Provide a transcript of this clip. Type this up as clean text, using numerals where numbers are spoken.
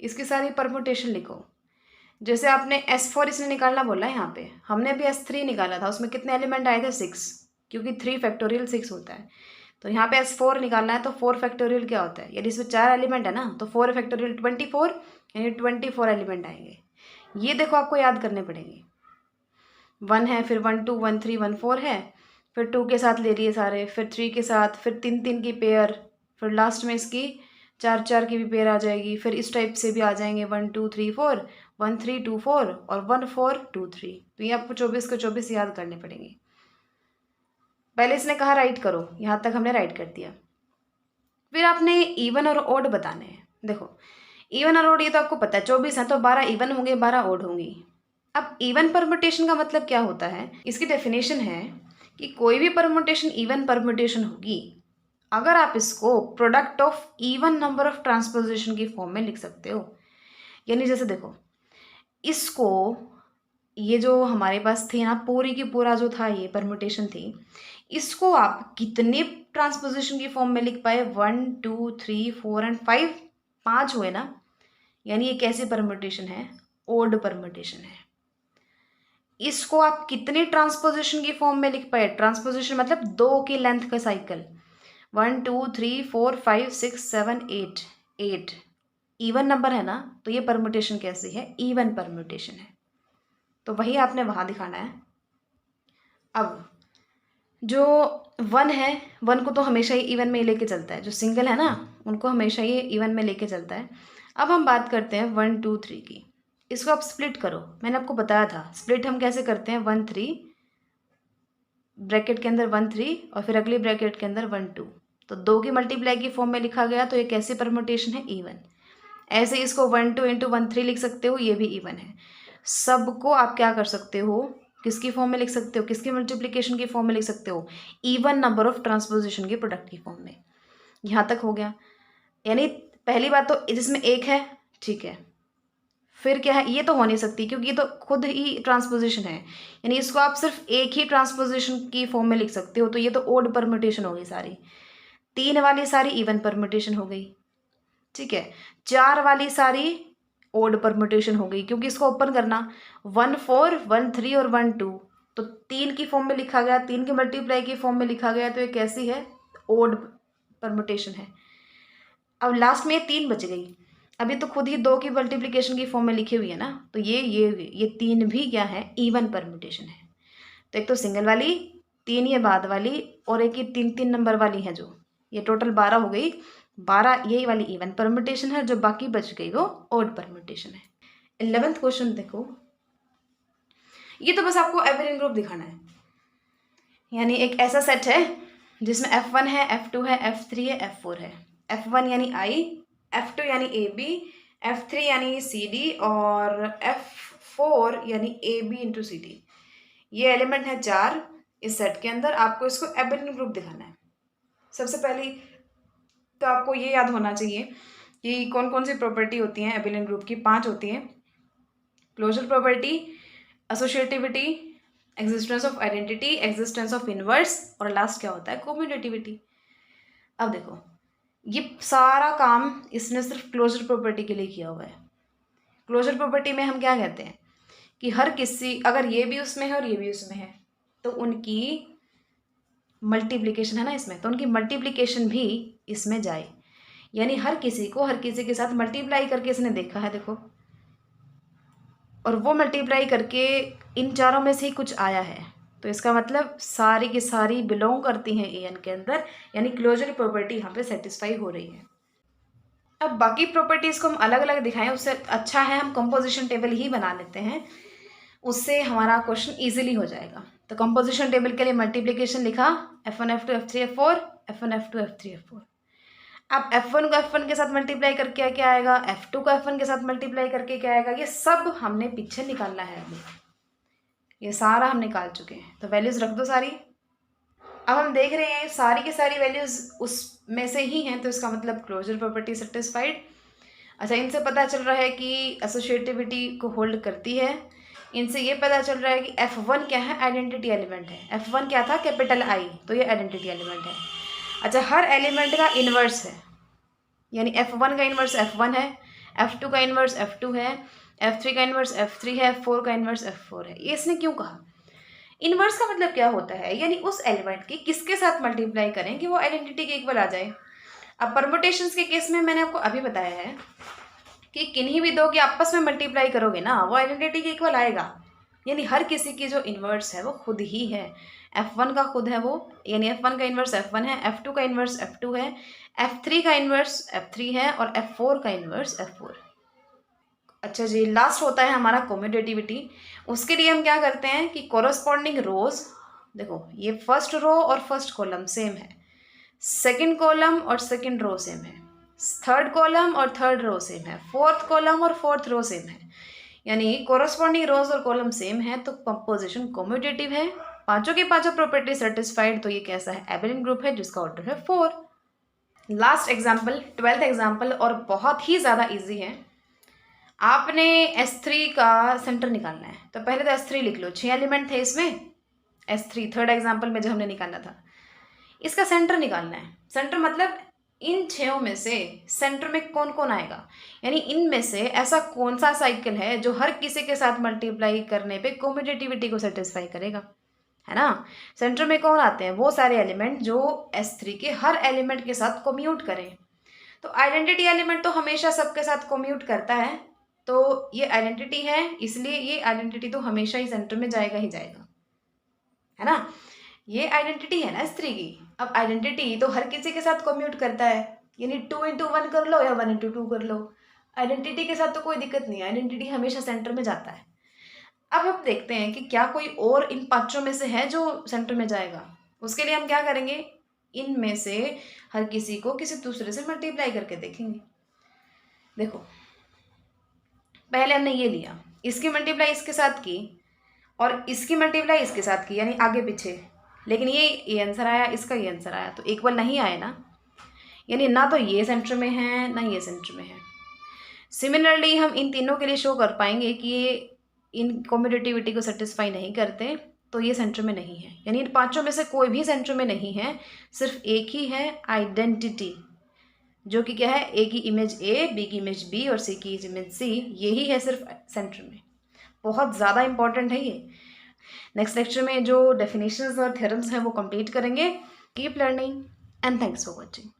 इसकी सारी परमुटेशन लिखो। जैसे आपने S4 इसने निकालना बोला है, यहाँ पे हमने भी S3 निकाला था, उसमें कितने एलिमेंट आए थे 6, क्योंकि 3 फैक्टोरियल 6 होता है। तो यहाँ पे S4 निकालना है तो 4 फैक्टोरियल क्या होता है, यदि इसमें 4 एलिमेंट है ना तो 4 फैक्टोरियल 24, यानी 24 एलिमेंट आएंगे। ये देखो आपको याद करने पड़ेंगे। 1 है, फिर 1 2 1 3 1 4 है, फिर 2 के साथ ले लिए सारे, फिर 3 के साथ, फिर 3 3 की पेयर, फिर लास्ट में इसकी 4 4 की भी पेयर आ जाएगी। फिर इस टाइप से भी आ जाएंगे 1 2 3 4, 1 3 2 4 और 1 4 2 3। तो ये आपको 24 के 24 याद करने पड़ेंगे। पहले इसने कहा राइट करो, यहाँ तक हमने राइट कर दिया। फिर आपने इवन और ओड बताने हैं। देखो इवन और ओड ये तो आपको पता है, 24 है तो 12 इवन होंगे, 12 ओड होंगी। अब इवन परमुटेशन का मतलब क्या होता है, इसकी डेफिनेशन है कि कोई भी परमुटेशन इवन परमुटेशन होगी अगर आप इसको product of even number of transposition की फॉर्म में लिख सकते हो। यानी जैसे देखो इसको, ये जो हमारे पास थी ना पूरी की पूरा जो था ये परमुटेशन थी, इसको आप कितने ट्रांसपोजिशन की फॉर्म में लिख पाए, 1 2 3 4 एंड 5, 5 हुए ना। यानी ये कैसी परमुटेशन है, ओड परमुटेशन है। इसको आप कितनी ट्रांसपोजिशन की फॉर्म में लिख पाए, ट्रांसपोजिशन मतलब 2 की लेंथ का साइकिल, 1 2 3 4 5 6 7 8, 8 इवन नंबर है ना, तो ये परमुटेशन कैसी है, इवन परमुटेशन है। तो वही आपने वहाँ दिखाना है। अब जो 1 है, 1 को तो हमेशा ही इवन में ही लेके चलता है, जो सिंगल है ना उनको हमेशा ही इवन में लेके चलता है। अब हम बात करते हैं 1 2 3 की। इसको आप स्प्लिट करो, मैंने आपको बताया था स्प्लिट हम कैसे करते हैं, 1 3 ब्रैकेट के अंदर 1 3 और फिर अगली ब्रैकेट के अंदर 1 2। तो 2 की मल्टीप्लाई की फॉर्म में लिखा गया तो ये कैसी परमुटेशन है, इवन। ऐसे इसको 1 2 इंटू 1 3 लिख सकते हो, ये भी इवन है। सबको आप क्या कर सकते हो, किसकी फॉर्म में लिख सकते हो, किसकी मल्टीप्लिकेशन की फॉर्म में लिख सकते हो, इवन नंबर ऑफ ट्रांसपोजिशन के प्रोडक्ट की फॉर्म में। यहाँ तक हो गया। यानी पहली बात तो जिसमें एक है, ठीक है, फिर क्या है, ये तो हो नहीं सकती क्योंकि ये तो खुद ही ट्रांसपोजिशन है, यानी इसको आप सिर्फ एक ही ट्रांसपोजिशन की फॉर्म में लिख सकते हो, तो ये तो ओड परमुटेशन हो गई सारी। 3 वाली सारी इवन परमुटेशन हो गई, ठीक है। 4 वाली सारी ओड परमुटेशन हो गई क्योंकि इसको ओपन करना 1 4 1 3 और 1 2, तो 3 की फॉर्म में लिखा गया, 3 की मल्टीप्लाई की फॉर्म में लिखा गया, तो ये कैसी है, ओड परमुटेशन है। अब लास्ट में ये 3 बच गई, अभी तो खुद ही 2 की मल्टीप्लिकेशन की फॉर्म में लिखी हुई है ना, तो ये 3 भी क्या है, इवन परमुटेशन है। तो एक तो सिंगल वाली, 3 ये बाद वाली, और एक ये 3 3 नंबर वाली है, जो ये टोटल 12 हो गई। 12 यही वाली इवन परमुटेशन है, जो बाकी बच गई वो ओड परमुटेशन है। 11th क्वेश्चन देखो, ये तो बस आपको एबेलियन ग्रुप दिखाना है। यानी एक ऐसा सेट है जिसमें F1 है, F2 है, F3 है, F4 है। F1 यानी I, F2 यानी AB, F3 यानी CD और F4 यानी AB इंटू CD। ये एलिमेंट है 4 इस सेट के अंदर। आपको इसको एबेलियन ग्रुप दिखाना है। सबसे पहली तो आपको ये याद होना चाहिए कि कौन कौन सी प्रॉपर्टी होती हैं एबेलियन ग्रुप की। 5 होती हैं, closure property, associativity, existence of identity, existence of inverse, और लास्ट क्या होता है, कम्यूटेटिविटी। अब देखो ये सारा काम इसने सिर्फ क्लोजर प्रॉपर्टी के लिए किया हुआ है। क्लोजर प्रॉपर्टी में हम क्या कहते हैं कि हर किसी, अगर ये भी उसमें है और ये भी उसमें है, तो उनकी मल्टीप्लिकेशन है ना इसमें, तो उनकी मल्टीप्लिकेशन भी इसमें जाए। यानी हर किसी को हर किसी के साथ मल्टीप्लाई करके इसने देखा है, देखो, और वो मल्टीप्लाई करके इन चारों में से ही कुछ आया है, तो इसका मतलब सारी की सारी बिलोंग करती हैं एन के अंदर, यानी क्लोजर प्रॉपर्टी यहाँ पे सेटिस्फाई हो रही है। अब बाकी प्रॉपर्टीज़ को हम अलग अलग दिखाएं, उससे अच्छा है हम कंपोजिशन टेबल ही बना लेते हैं, उससे हमारा क्वेश्चन इजीली हो जाएगा। तो कंपोजिशन टेबल के लिए मल्टीप्लिकेशन लिखा, F1 F2 F3 F4, F1 F2 F3 F4। अब F1 को F1 के साथ मल्टीप्लाई करके क्या आएगा, F2 को F1 के साथ मल्टीप्लाई करके क्या आएगा, ये सब हमने पीछे निकालना है। अभी ये सारा हम निकाल चुके हैं, तो वैल्यूज़ रख दो सारी। अब हम देख रहे हैं सारी की सारी वैल्यूज़ उसमें से ही हैं, तो इसका मतलब क्लोजर प्रॉपर्टी सेटिस्फाइड। अच्छा, इनसे पता चल रहा है कि एसोसिएटिविटी को होल्ड करती है। इनसे ये पता चल रहा है कि F1 क्या है, आइडेंटिटी एलिमेंट है। F1 क्या था, कैपिटल I, तो ये आइडेंटिटी एलिमेंट है। अच्छा, हर एलिमेंट का इन्वर्स है, यानी F1 का इन्वर्स F1 है, F2 का इन्वर्स F2 है, F3 का इन्वर्स F3 है, F4 का इन्वर्स F4 है। ये इसने क्यों कहा? इन्वर्स का मतलब क्या होता है, यानी उस एलिमेंट की किसके साथ मल्टीप्लाई करें कि वो आइडेंटिटी के इक्वल आ जाए। अब परमुटेशंस के केस में मैंने आपको अभी बताया है कि किन्हीं भी दो की आपस में मल्टीप्लाई करोगे ना, वो आइडेंटिटी के इक्वल आएगा। यानी हर किसी की जो इन्वर्स है वो खुद ही है। F1 का खुद है वो, यानी F1 का इन्वर्स F1 है, F2 का इन्वर्स F2 है, F3 का इन्वर्स F3 है और F4 का इन्वर्स F4। अच्छा जी, लास्ट होता है हमारा कम्यूटेटिविटी। उसके लिए हम क्या करते हैं कि कोरस्पॉन्डिंग रोज, देखो ये फर्स्ट रो और फर्स्ट कॉलम सेम है, सेकंड कॉलम और सेकंड रो सेम है, थर्ड कॉलम और थर्ड रो सेम है, फोर्थ कॉलम और फोर्थ रो सेम है, यानी कोरस्पॉन्डिंग रोज और कॉलम सेम है तो कंपोजिशन कम्यूटेटिव है। पांचों की पांचों प्रॉपर्टी सेटिस्फाइड, तो ये कैसा है, एबेलियन ग्रुप है जिसका ऑर्डर है 4। लास्ट एग्जाम्पल, 12th एग्जाम्पल, और बहुत ही ज़्यादा इजी है। आपने S3 का सेंटर निकालना है, तो पहले तो S3 लिख लो, 6 एलिमेंट थे इसमें, S3 थर्ड एग्जाम्पल में जो हमने निकाला था, इसका सेंटर निकालना है। सेंटर मतलब इन 6 में से सेंटर में कौन कौन आएगा, यानी इनमें से ऐसा कौन सा साइकिल है जो हर किसी के साथ मल्टीप्लाई करने पे कम्यूटेटिविटी को सेटिस्फाई करेगा, है ना। सेंटर में कौन आते हैं, वो सारे एलिमेंट जो S3 के हर एलिमेंट के साथ कम्यूट करें। तो आइडेंटिटी एलिमेंट तो हमेशा सबके साथ कम्यूट करता है, तो ये आइडेंटिटी है, इसलिए ये आइडेंटिटी तो हमेशा ही सेंटर में जाएगा ही जाएगा, है ना। ये आइडेंटिटी है ना स्त्री की। अब आइडेंटिटी तो हर किसी के साथ कम्यूट करता है, यानी 2 into 1 कर लो या 1 into 2 कर लो, आइडेंटिटी के साथ तो कोई दिक्कत नहीं है, आइडेंटिटी हमेशा सेंटर में जाता है। अब हम देखते हैं कि क्या कोई और इन पांचों में से है जो सेंटर में जाएगा। उसके लिए हम क्या करेंगे, इनमें से हर किसी को किसी दूसरे से मल्टीप्लाई करके देखेंगे। देखो पहले हमने ये लिया, इसकी मल्टीप्लाई इसके साथ की और इसकी मल्टीप्लाई इसके साथ की, यानी आगे पीछे, लेकिन ये आंसर आया, इसका ये आंसर आया, तो इक्वल नहीं आए ना, यानी ना तो ये सेंटर में है ना ये सेंटर में है। सिमिलरली हम इन तीनों के लिए शो कर पाएंगे कि ये इन कम्यूटेटिविटी को सेटिस्फाई नहीं करते, तो ये सेंटर में नहीं है, यानी इन पांचों में से कोई भी सेंटर में नहीं है, सिर्फ एक ही है आइडेंटिटी, जो कि क्या है, ए की इमेज ए, बी की इमेज बी और सी की इमेज सी, यही है सिर्फ सेंटर में। बहुत ज़्यादा इंपॉर्टेंट है ये। नेक्स्ट लेक्चर में जो डेफिनेशंस और थ्योरम्स हैं वो कंप्लीट करेंगे। Keep learning and thanks for watching.